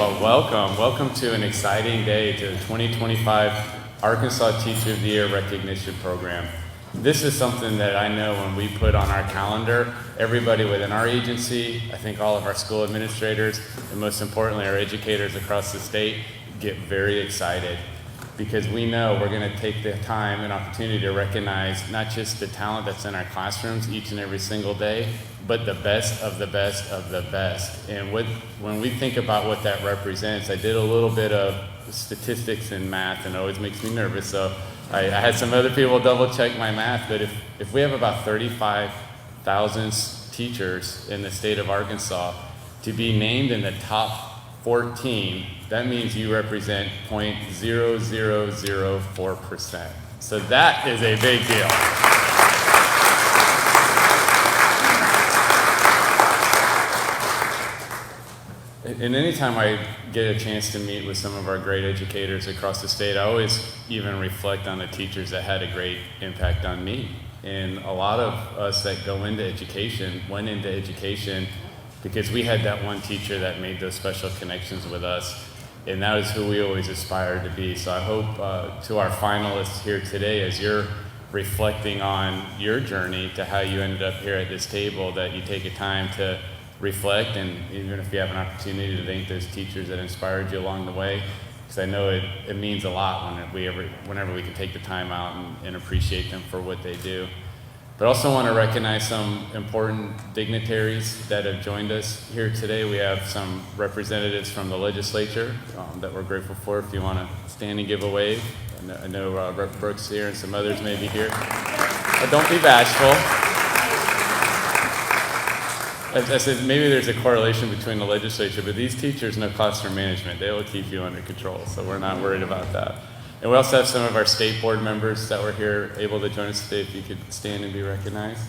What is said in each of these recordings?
Well, welcome to an exciting day to the 2025 Arkansas Teacher of the Year Recognition Program. This is something that I know when we put on our calendar, everybody within our agency, I think all of our school administrators, and most importantly our educators across the state get very excited because we know we're going to take the time and opportunity to recognize not just the talent that's in our classrooms each and every single day, but the best of the best of the best. And when we think about what that represents, I did a little bit of statistics and math, and it always makes me nervous, so I had some other people double check my math, but if we have about 35,000 teachers in the state of Arkansas, to be named in the top 14, that means you represent 0.0004%. So that is a big deal. And anytime I get a chance to meet with some of our great educators across the state, I always even reflect on the teachers that had a great impact on me. And a lot of us that go into education went into education because we had that one teacher that made those special connections with us. And that is who we always aspire to be. So I hope to our finalists here today, as you're reflecting on your journey to how you ended up here at this table, that you take a time to reflect, and even if you have an opportunity to thank those teachers that inspired you along the way, because I know it means a lot whenever we can take the time out and appreciate them for what they do. But I also want to recognize some important dignitaries that have joined us here today. We have some representatives from the legislature that we're grateful for. If you want to stand and give a wave. I know Rep. Brooks here and some others may be here. But don't be bashful. As I said, maybe there's a correlation between the legislature, but these teachers know classroom management. They will keep you under control, so we're not worried about that. And we also have some of our state board members that were here able to join us today. If you could stand and be recognized.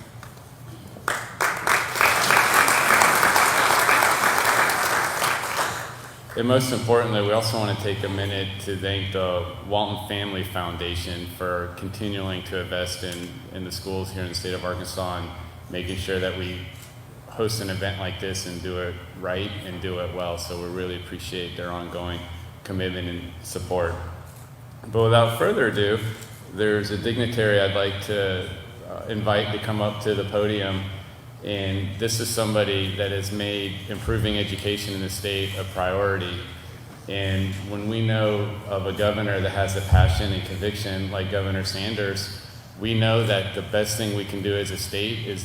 And most importantly, we also want to take a minute to thank the Walton Family Foundation for continuing to invest in the schools here in the state of Arkansas and making sure that we host an event like this and do it right and do it well. So we really appreciate their ongoing commitment and support. But without further ado, there's a dignitary I'd like to invite to come up to the podium. And this is somebody that has made improving education in the state a priority. And when we know of a governor that has a passion and conviction like Governor Sanders, we know that the best thing we can do as a state is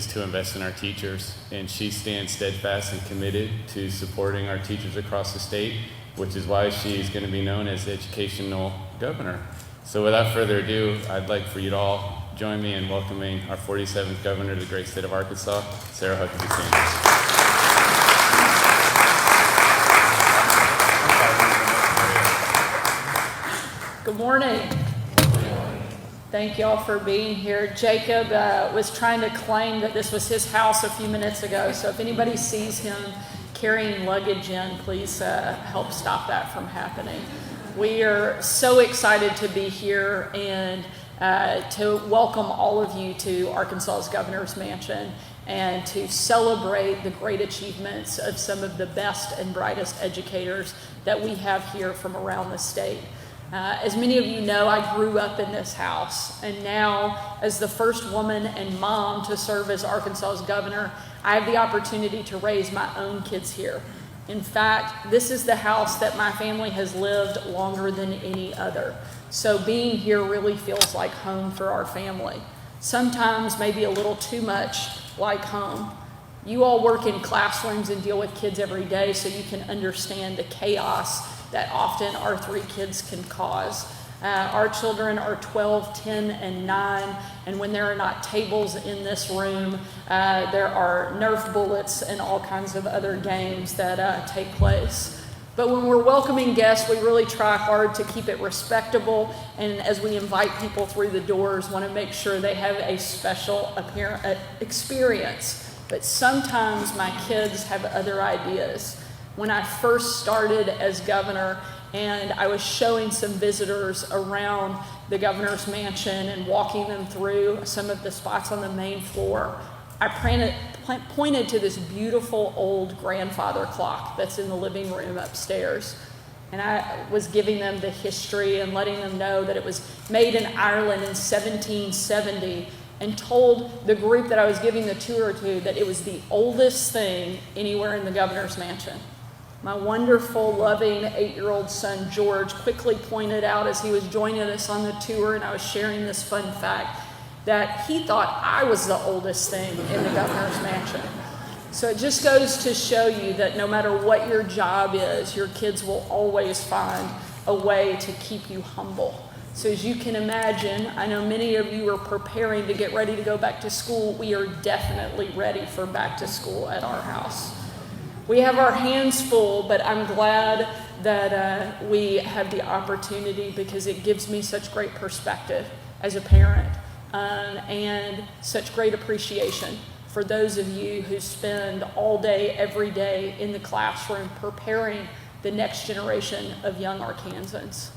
to invest in our teachers. And she stands steadfast and committed to supporting our teachers across the state, which is why she's going to be known as the educational governor. So without further ado, I'd like for you to all join me in welcoming our 47th governor to the great state of Arkansas, Sarah Huckabee Sanders. Good morning. Thank you all for being here. Jacob was trying to claim that this was his house a few minutes ago, so if anybody sees him carrying luggage in, please help stop that from happening. We are so excited to be here and to welcome all of you to Arkansas's Governor's Mansion and to celebrate the great achievements of some of the best and brightest educators that we have here from around the state. As many of you know, I grew up in this house, and now as the first woman and mom to serve as Arkansas's governor, I have the opportunity to raise my own kids here. In fact, this is the house that my family has lived longer than any other. So being here really feels like home for our family. Sometimes maybe a little too much like home. You all work in classrooms and deal with kids every day, so you can understand the chaos that often our three kids can cause. Our children are 12, 10, and 9, and when there are not tables in this room, there are Nerf bullets and all kinds of other games that take place. But when we're welcoming guests, we really try hard to keep it respectable, and as we invite people through the doors, want to make sure they have a special experience. But sometimes my kids have other ideas. When I first started as governor and I was showing some visitors around the governor's mansion and walking them through some of the spots on the main floor, I planted pointed to this beautiful old grandfather clock that's in the living room upstairs. And I was giving them the history and letting them know that it was made in Ireland in 1770, and told the group that I was giving the tour to that it was the oldest thing anywhere in the governor's mansion. My wonderful, loving 8-year-old son, George, quickly pointed out as he was joining us on the tour and I was sharing this fun fact that he thought I was the oldest thing in the governor's mansion. So it just goes to show you that no matter what your job is, your kids will always find a way to keep you humble. So as you can imagine, I know many of you are preparing to get ready to go back to school. We are definitely ready for back to school at our house. We have our hands full, but I'm glad that we have the opportunity because it gives me such great perspective as a parent and such great appreciation for those of you who spend all day, every day in the classroom preparing the next generation of young Arkansans.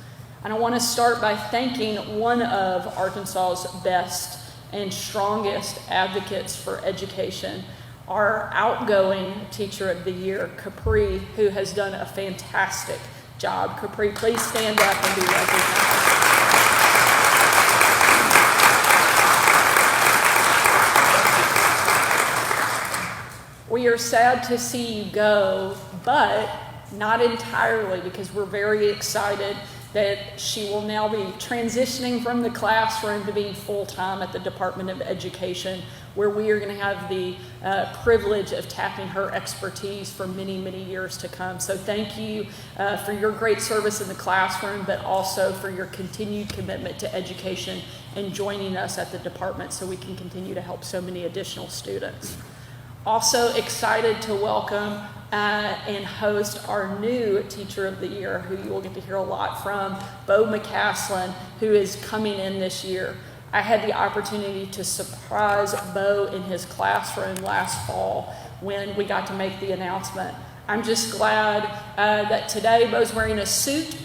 And I want to start by thanking one of Arkansas's best and strongest advocates for education, our outgoing Teacher of the Year, Capri, who has done a fantastic job. Capri, please stand up and be recognized. We are sad to see you go, but not entirely, because we're very excited that she will now be transitioning from the classroom to being full-time at the Department of Education, where we are going to have the privilege of tapping her expertise for many, many years to come. So thank you for your great service in the classroom, but also for your continued commitment to education and joining us at the department so we can continue to help so many additional students. Also excited to welcome and host our new Teacher of the Year, who you will get to hear a lot from, Bo McCaslin, who is coming in this year. I had the opportunity to surprise Bo in his classroom last fall when we got to make the announcement. I'm just glad that today Bo's wearing a suit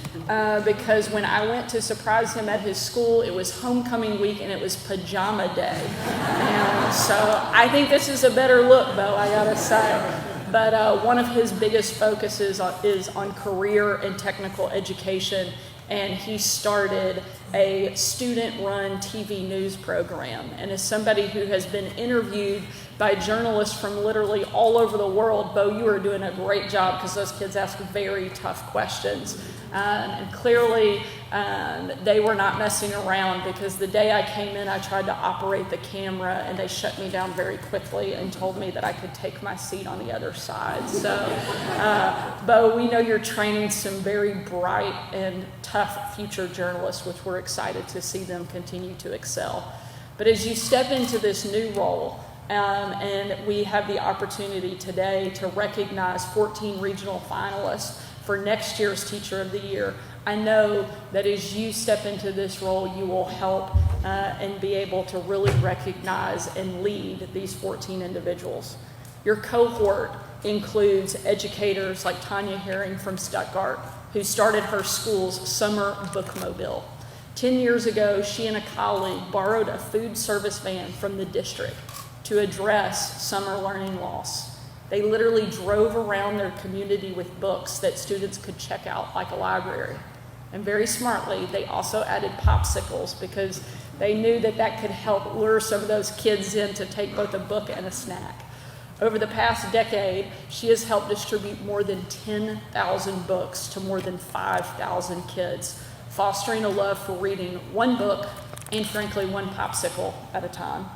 because when I went to surprise him at his school, it was homecoming week and it was pajama day. And so I think this is a better look, Bo, I gotta say. But one of his biggest focuses is on career and technical education, and he started a student-run TV news program. And as somebody who has been interviewed by journalists from literally all over the world, Bo, you are doing a great job because those kids ask very tough questions. And clearly, they were not messing around, because the day I came in, I tried to operate the camera and they shut me down very quickly and told me that I could take my seat on the other side. So, Bo, we know you're training some very bright and tough future journalists, which we're excited to see them continue to excel. But as you step into this new role, and we have the opportunity today to recognize 14 regional finalists for next year's Teacher of the Year, I know that as you step into this role, you will help and be able to really recognize and lead these 14 individuals. Your cohort includes educators like Tanya Herring from Stuttgart, who started her school's summer bookmobile. 10 years ago, she and a colleague borrowed a food service van from the district to address summer learning loss. They literally drove around their community with books that students could check out like a library. And very smartly, they also added popsicles because they knew that that could help lure some of those kids in to take both a book and a snack. Over the past decade, she has helped distribute more than 10,000 books to more than 5,000 kids, fostering a love for reading one book and, frankly, one popsicle at a time.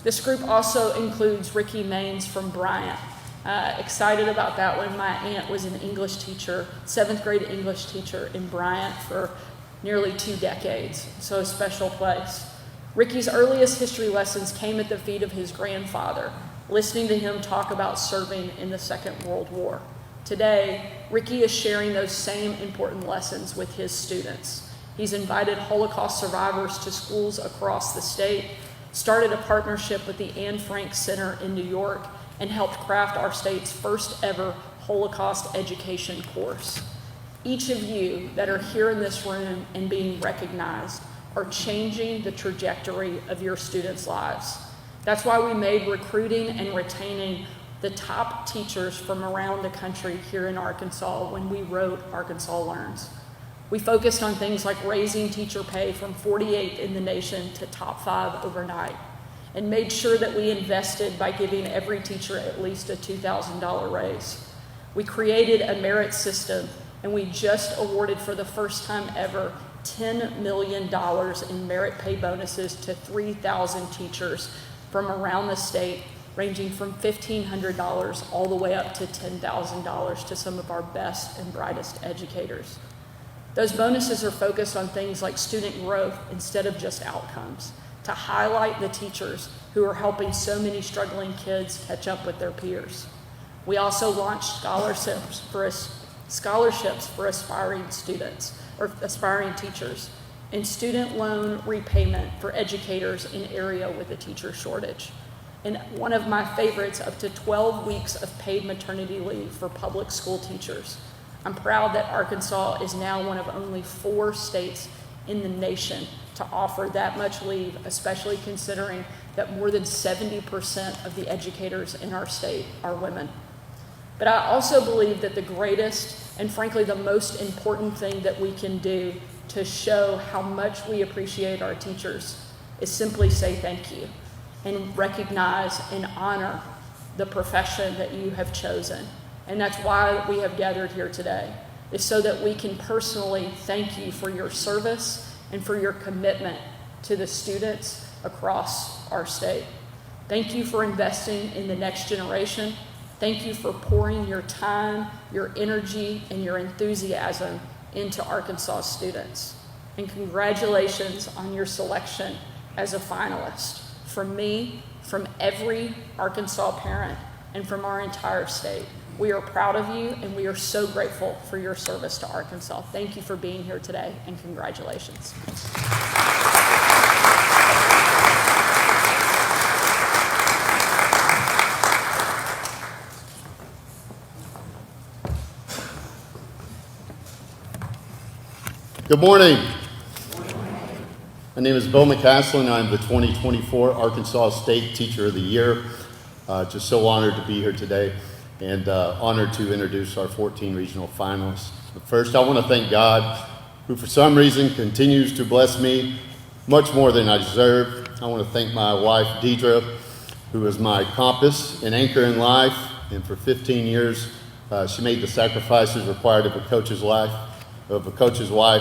This group also includes Ricky Maines from Bryant. Excited about that one. My aunt was an English teacher, 7th grade English teacher in Bryant for nearly 2 decades, so a special place. Ricky's earliest history lessons came at the feet of his grandfather, listening to him talk about serving in the Second World War. Today, Ricky is sharing those same important lessons with his students. He's invited Holocaust survivors to schools across the state, started a partnership with the Anne Frank Center in New York, and helped craft our state's first ever Holocaust education course. Each of you that are here in this room and being recognized are changing the trajectory of your students' lives. That's why we made recruiting and retaining the top teachers from around the country here in Arkansas when we wrote Arkansas Learns. We focused on things like raising teacher pay from 48 in the nation to top 5 overnight, and made sure that we invested by giving every teacher at least a $2,000 raise. We created a merit system, and we just awarded for the first time ever $10 million in merit pay bonuses to 3,000 teachers from around the state, ranging from $1,500 all the way up to $10,000 to some of our best and brightest educators. Those bonuses are focused on things like student growth instead of just outcomes, to highlight the teachers who are helping so many struggling kids catch up with their peers. We also launched scholarships for aspiring students or aspiring teachers, and student loan repayment for educators in area with a teacher shortage. And one of my favorites, up to 12 weeks of paid maternity leave for public school teachers. I'm proud that Arkansas is now one of only 4 states in the nation to offer that much leave, especially considering that more than 70% of the educators in our state are women. But I also believe that the greatest and frankly the most important thing that we can do to show how much we appreciate our teachers is simply say thank you and recognize and honor the profession that you have chosen. And that's why we have gathered here today, is so that we can personally thank you for your service and for your commitment to the students across our state. Thank you for investing in the next generation. Thank you for pouring your time, your energy, and your enthusiasm into Arkansas students. And congratulations on your selection as a finalist. From me, from every Arkansas parent, and from our entire state. We are proud of you, and we are so grateful for your service to Arkansas. Thank you for being here today, and congratulations. Good morning. My name is Bo McCaslin. I'm the 2024 Arkansas State Teacher of the Year. Just so honored to be here today, and honored to introduce our 14 regional finalists. But first, I want to thank God, who for some reason continues to bless me much more than I deserve. I want to thank my wife, Deidre, who is my compass and anchor in life, and for 15 years, she made the sacrifices required of a coach's wife,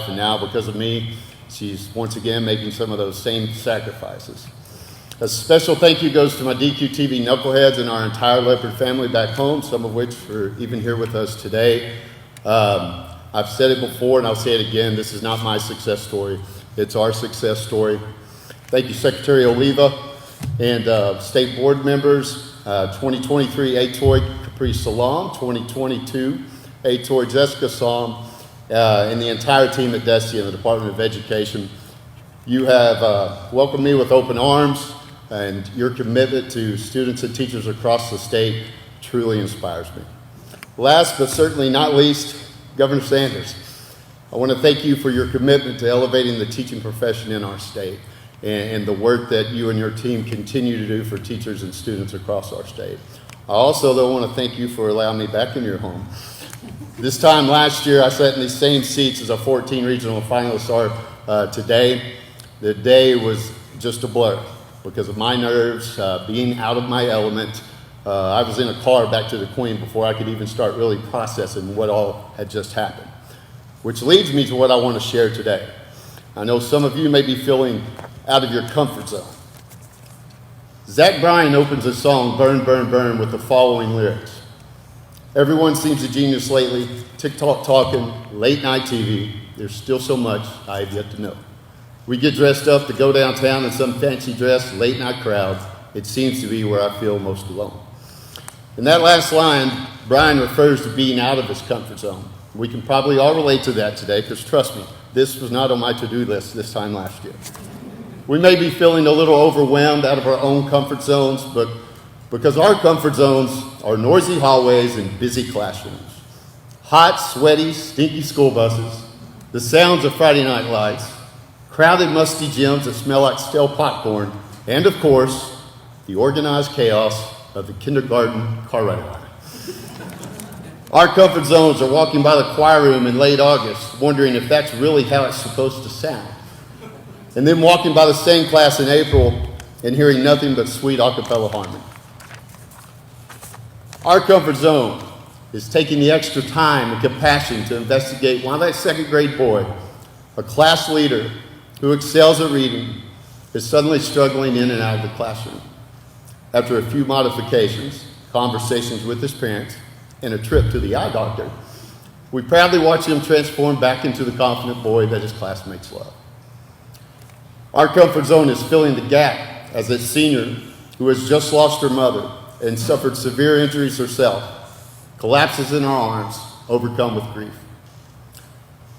and now because of me, she's once again making some of those same sacrifices. A special thank you goes to my DQTV knuckleheads and our entire Leopard family back home, some of which are even here with us today. I've said it before and I'll say it again, this is not my success story, it's our success story. Thank you, Secretary Oliva and state board members, 2023 Atoy Capri Salam, 2022 Atoy Jessica Salam, and the entire team at DESE and the Department of Education. You have welcomed me with open arms, and your commitment to students and teachers across the state truly inspires me. Last but certainly not least, Governor Sanders. I want to thank you for your commitment to elevating the teaching profession in our state and the work that you and your team continue to do for teachers and students across our state. I also, though, want to thank you for allowing me back in your home. This time last year, I sat in these same seats as our 14 regional finalists are today. The day was just a blur because of my nerves, being out of my element. I was in a car back to the Queen before I could even start really processing what all had just happened. Which leads me to what I want to share today. I know some of you may be feeling out of your comfort zone. Zach Bryan opens his song, Burn, Burn, Burn, with the following lyrics. Everyone seems a genius lately, TikTok talking, late night TV. There's still so much I have yet to know. We get dressed up to go downtown in some fancy dress, late night crowd. It seems to be where I feel most alone. In that last line, Brian refers to being out of his comfort zone. We can probably all relate to that today, because trust me, this was not on my to-do list this time last year. We may be feeling a little overwhelmed out of our own comfort zones, but because our comfort zones are noisy hallways and busy classrooms, hot, sweaty, stinky school buses, the sounds of Friday night lights, crowded, musty gyms that smell like stale popcorn, and of course, the organized chaos of the kindergarten car ride line. Our comfort zones are walking by the choir room in late August, wondering if that's really how it's supposed to sound. And then walking by the same class in April and hearing nothing but sweet a cappella harmony. Our comfort zone is taking the extra time and compassion to investigate why that second grade boy, a class leader who excels at reading, is suddenly struggling in and out of the classroom. After a few modifications, conversations with his parents, and a trip to the eye doctor, we proudly watch him transform back into the confident boy that his classmates love. Our comfort zone is filling the gap as a senior who has just lost her mother and suffered severe injuries herself, collapses in our arms, overcome with grief.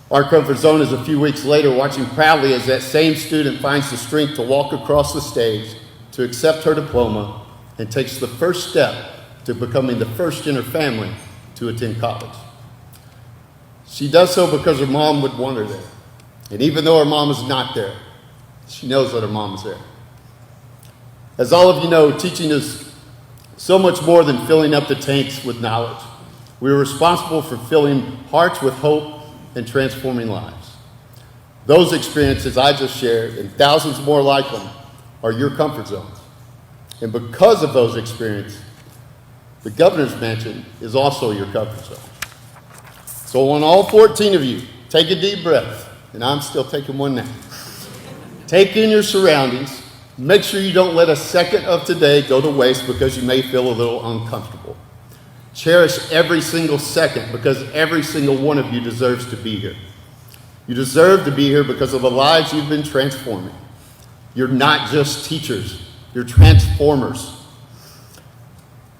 Our comfort zone is a few weeks later watching proudly as that same student finds the strength to walk across the stage to accept her diploma and takes the first step to becoming the first in her family to attend college. She does so because her mom would want her there. And even though her mom is not there, she knows that her mom is there. As all of you know, teaching is so much more than filling up the tanks with knowledge. We are responsible for filling hearts with hope and transforming lives. Those experiences I just shared, and thousands more like them, are your comfort zones. And because of those experiences, the governor's mansion is also your comfort zone. So on all 14 of you, take a deep breath, and I'm still taking one now. Take in your surroundings. Make sure you don't let a second of today go to waste because you may feel a little uncomfortable. Cherish every single second because every single one of you deserves to be here. You deserve to be here because of the lives you've been transforming. You're not just teachers, you're transformers.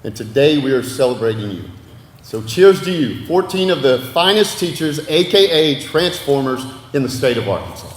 And today we are celebrating you. So cheers to you, 14 of the finest teachers, AKA transformers in the state of Arkansas.